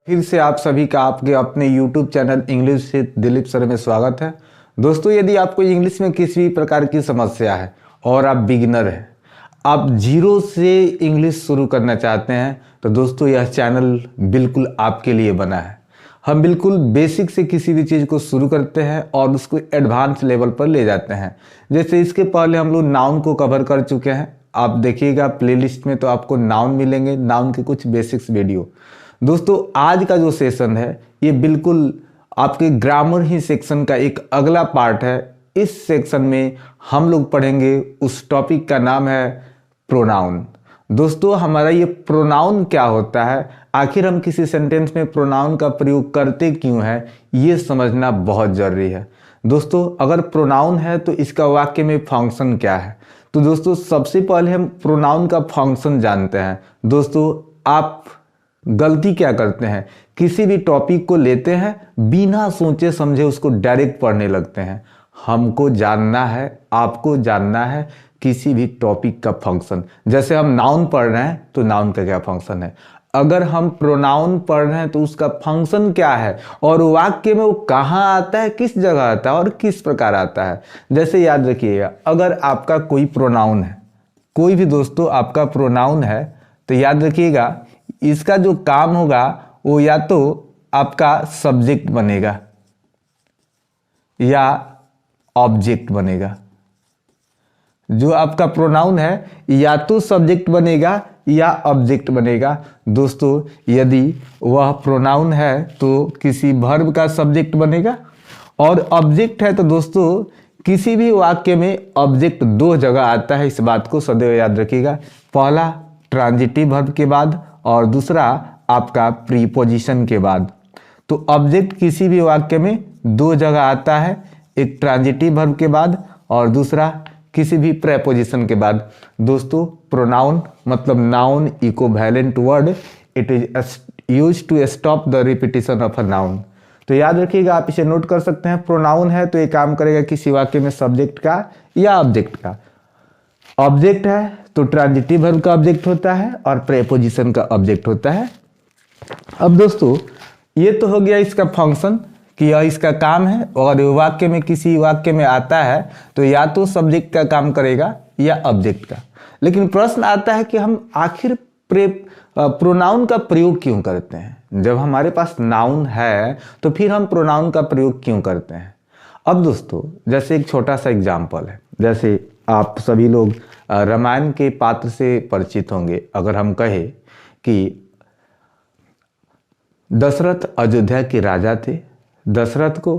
फिर से आप सभी का आपके अपने YouTube चैनल इंग्लिश से दिलीप सर में स्वागत है। दोस्तों, यदि आपको इंग्लिश में किसी भी प्रकार की समस्या है और आप बिगिनर हैं, आप जीरो से इंग्लिश शुरू करना चाहते हैं, तो दोस्तों यह चैनल बिल्कुल आपके लिए बना है। हम बिल्कुल बेसिक से किसी भी चीज़ को शुरू करते हैं और उसको एडवांस लेवल पर ले जाते हैं। जैसे इसके पहले हम लोग नाउन को कवर कर चुके हैं। आप देखिएगा प्लेलिस्ट में तो आपको नाउन मिलेंगे, नाउन के कुछ बेसिक्स वीडियो। दोस्तों, आज का जो सेशन है ये बिल्कुल आपके ग्रामर ही सेक्शन का एक अगला पार्ट है। इस सेक्शन में हम लोग पढ़ेंगे, उस टॉपिक का नाम है प्रोनाउन। दोस्तों, हमारा ये प्रोनाउन क्या होता है, आखिर हम किसी सेंटेंस में प्रोनाउन का प्रयोग करते क्यों है, ये समझना बहुत जरूरी है। दोस्तों, अगर प्रोनाउन है तो इसका वाक्य में फंक्शन क्या है। तो दोस्तों, सबसे पहले हम प्रोनाउन का फंक्शन जानते हैं। दोस्तों, आप गलती क्या करते हैं, किसी भी टॉपिक को लेते हैं, बिना सोचे समझे उसको डायरेक्ट पढ़ने लगते हैं। हमको जानना है, आपको जानना है किसी भी टॉपिक का फंक्शन। जैसे हम नाउन पढ़ रहे हैं तो नाउन का क्या फंक्शन है, अगर हम प्रोनाउन पढ़ रहे हैं तो उसका फंक्शन क्या है, और वाक्य में वो कहाँ आता है, किस जगह आता है और किस प्रकार आता है। जैसे याद रखिएगा, अगर आपका कोई प्रोनाउन है, कोई भी दोस्तों आपका प्रोनाउन है, तो याद रखिएगा इसका जो काम होगा वो या तो आपका सब्जेक्ट बनेगा या ऑब्जेक्ट बनेगा। जो आपका प्रोनाउन है या तो सब्जेक्ट बनेगा या ऑब्जेक्ट बनेगा। दोस्तों, यदि वह प्रोनाउन है तो किसी वर्ब का सब्जेक्ट बनेगा, और ऑब्जेक्ट है तो दोस्तों किसी भी वाक्य में ऑब्जेक्ट दो जगह आता है। इस बात को सदैव याद रखिएगा, पहला ट्रांजिटिव वर्ब के बाद और दूसरा आपका प्रीपोजिशन के बाद। तो ऑब्जेक्ट किसी भी वाक्य में दो जगह आता है, एक ट्रांजिटिव वर्ब के बाद और दूसरा किसी भी प्रेपोजिशन के बाद। दोस्तों, प्रोनाउन मतलब noun equivalent word, it is used to stop the repetition of a noun. तो याद रखिएगा, आप इसे नोट कर सकते हैं। प्रोनाउन है तो ये काम करेगा किसी वाक्य में सब्जेक्ट का या ऑब्जेक्ट का। ऑब्जेक्ट है तो ट्रांजिटिव वर्ब का ऑब्जेक्ट होता है और प्रेपोजिशन का ऑब्जेक्ट होता है। अब दोस्तों, ये तो हो गया इसका फंक्शन कि यह इसका काम है, और वाक्य में किसी वाक्य में आता है तो या तो सब्जेक्ट का काम करेगा या ऑब्जेक्ट का। लेकिन प्रश्न आता है कि हम आखिर प्रोनाउन का प्रयोग क्यों करते हैं। जब हमारे पास नाउन है तो फिर हम प्रोनाउन का प्रयोग क्यों करते हैं। अब दोस्तों, जैसे एक छोटा सा एग्जाम्पल है, जैसे आप सभी लोग रामायण के पात्र से परिचित होंगे। अगर हम कहें कि दशरथ अयोध्या के राजा थे, दशरथ को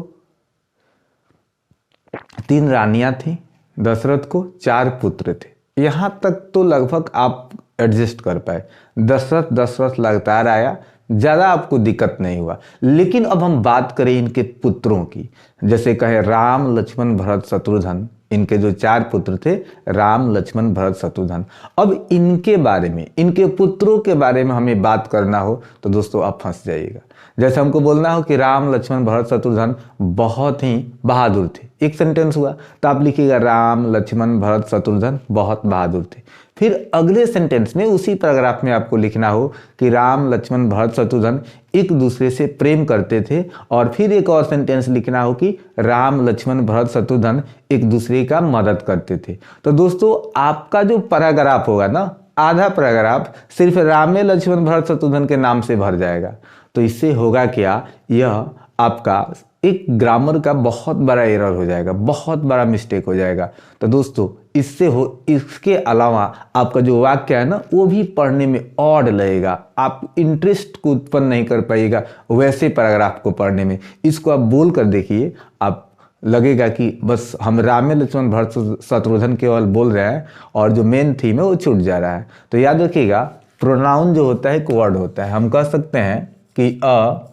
3 रानियां थी, दशरथ को 4 पुत्र थे। यहां तक तो लगभग आप एडजस्ट कर पाए, दशरथ लगातार आया, ज़्यादा आपको दिक्कत नहीं हुआ। लेकिन अब हम बात करें इनके पुत्रों की, जैसे कहे राम लक्ष्मण भरत शत्रुघ्न। इनके जो 4 पुत्र थे, राम लक्ष्मण भरत शत्रुघ्न। अब इनके बारे में, इनके पुत्रों के बारे में हमें बात करना हो तो दोस्तों आप फंस जाइएगा। जैसे हमको बोलना हो कि राम लक्ष्मण भरत शत्रुघ्न बहुत ही बहादुर थे, एक सेंटेंस हुआ, तो आप लिखिएगा राम लक्ष्मण भरत शत्रुघ्न बहुत बहादुर थे। फिर अगले सेंटेंस में, उसी पैराग्राफ में आपको लिखना हो कि राम लक्ष्मण भरत शत्रुघ्न एक दूसरे से प्रेम करते थे, और फिर एक और सेंटेंस लिखना हो कि राम लक्ष्मण भरत शत्रुघ्न एक दूसरे का मदद करते थे। तो दोस्तों, आपका जो पैराग्राफ होगा ना, आधा पैराग्राफ सिर्फ राम लक्ष्मण भरत शत्रुघ्न के नाम से भर जाएगा। तो इससे होगा क्या, यह आपका एक ग्रामर का बहुत बड़ा एरर हो जाएगा, बहुत बड़ा मिस्टेक हो जाएगा। तो दोस्तों, इसके अलावा आपका जो वाक्य है ना, वो भी पढ़ने में ऑड लगेगा, आप इंटरेस्ट को उत्पन्न नहीं कर पाइएगा वैसे पैराग्राफ को पढ़ने में। इसको आप बोल कर देखिए, आप लगेगा कि बस हम राम लक्ष्मण भरत शत्रुघ्न केवल बोल रहे हैं और जो मेन थीम है वो छूट जा रहा है। तो याद रखिएगा, प्रोनाउन जो होता है एक वर्ड होता है। हम कह सकते हैं कि a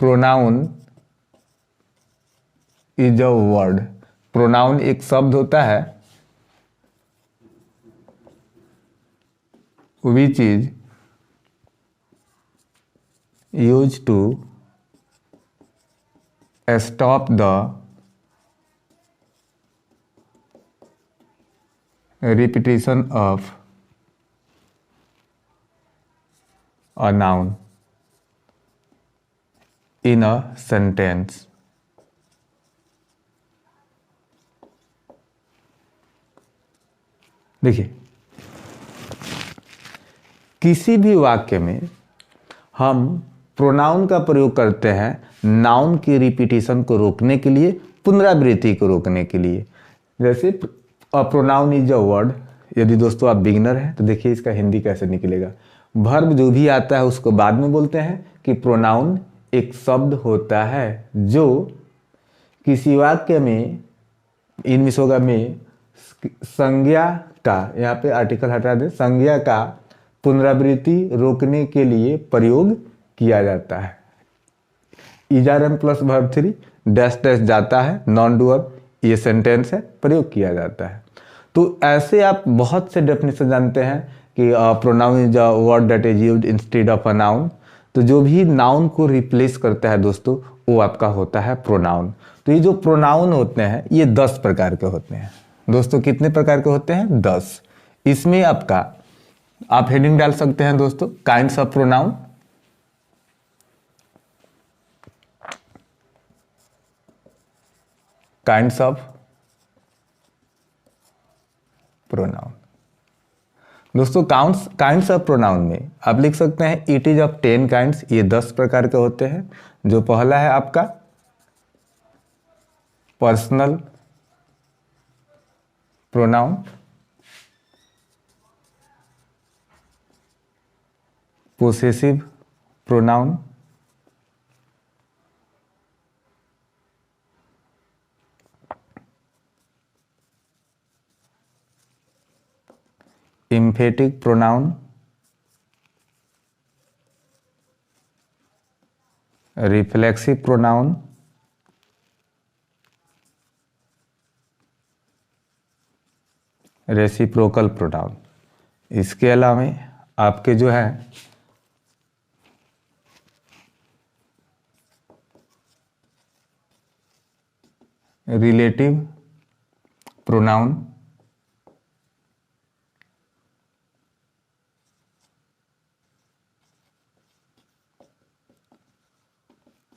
pronoun is a word. Pronoun एक शब्द होता है which is use to stop the repetition of a noun in a sentence. देखिए, किसी भी वाक्य में हम प्रोनाउन का प्रयोग करते हैं नाउन की रिपीटिशन को रोकने के लिए, पुनरावृत्ति को रोकने के लिए। जैसे अ प्रोनाउन इज अ वर्ड, यदि दोस्तों आप बिगिनर हैं तो देखिए इसका हिंदी कैसे निकलेगा। वर्ब जो भी आता है उसको बाद में बोलते हैं कि प्रोनाउन एक शब्द होता है जो किसी वाक्य में, इन विषयों में संज्ञा का, यहाँ पे आर्टिकल हटा दें, संज्ञा का पुनरावृत्ति रोकने के लिए प्रयोग किया जाता है। इजारम प्लस वर्ब 3 डैश डैश जाता है, नॉन डूअर, ये सेंटेंस है, प्रयोग किया जाता है। तो ऐसे आप बहुत से डेफिनेशन जानते हैं कि pronoun is a word that is used instead of a noun. तो जो भी नाउन को रिप्लेस करता है दोस्तों वो आपका होता है प्रोनाउन। तो ये जो प्रोनाउन होते हैं ये 10 प्रकार के होते हैं दोस्तों। कितने प्रकार के होते हैं? 10। इसमें आपका आप हेडिंग डाल सकते हैं दोस्तों, kinds of pronoun. Kinds of pronoun दोस्तों, काइंड्स ऑफ प्रोनाउन में आप लिख सकते हैं इट इज ऑफ 10 काइंड्स। ये 10 प्रकार के होते हैं। जो पहला है आपका personal pronoun, possessive pronoun, emphatic pronoun, reflexive pronoun, reciprocal pronoun. इसके अलावा आपके जो है relative pronoun,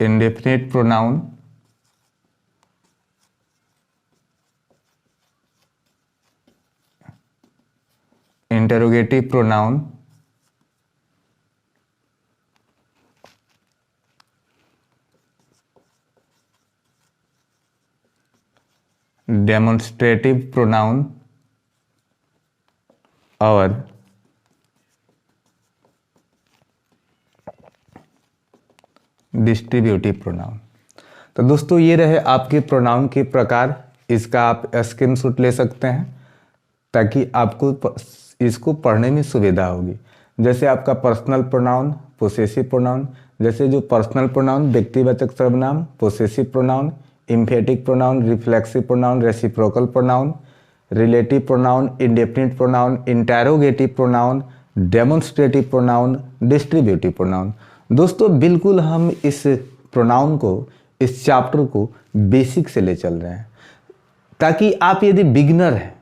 indefinite pronoun, interrogative pronoun, demonstrative pronoun और डिस्ट्रीब्यूटिव प्रोनाउन। तो दोस्तों ये रहे आपके प्रोनाउन के प्रकार। इसका आप स्क्रीनशॉट ले सकते हैं ताकि आपको इसको पढ़ने में सुविधा होगी। जैसे आपका पर्सनल प्रोनाउन, पोसेसिव प्रोनाउन। जैसे जो पर्सनल प्रोनाउन व्यक्तिवाचक सर्वनाम, possessive pronoun, emphatic pronoun, reflexive pronoun, reciprocal pronoun, relative pronoun, indefinite pronoun, interrogative pronoun, demonstrative pronoun, distributive pronoun. दोस्तों बिल्कुल हम इस प्रोनाउन को, इस चैप्टर को बेसिक से ले चल रहे हैं ताकि आप यदि बिगिनर हैं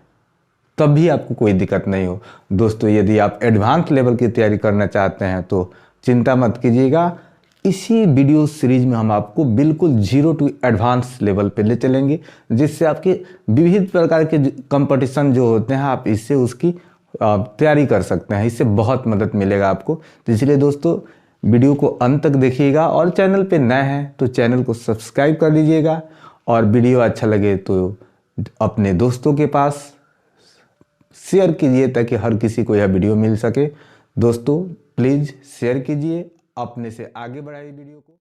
तब भी आपको कोई दिक्कत नहीं हो। दोस्तों यदि आप एडवांस लेवल की तैयारी करना चाहते हैं तो चिंता मत कीजिएगा। इसी वीडियो सीरीज में हम आपको बिल्कुल 0 टू एडवांस लेवल पे ले चलेंगे, जिससे आपके विविध प्रकार के कंपटीशन जो होते हैं आप इससे उसकी तैयारी कर सकते हैं। इससे बहुत मदद मिलेगा आपको। तो इसलिए दोस्तों वीडियो को अंत तक देखिएगा और चैनल पे नए हैं तो चैनल को सब्सक्राइब कर लीजिएगा और वीडियो अच्छा लगे तो अपने दोस्तों के पास शेयर कीजिए ताकि हर किसी को यह वीडियो मिल सके। दोस्तों प्लीज़ शेयर कीजिए, अपने से आगे बढ़ाइए वीडियो को।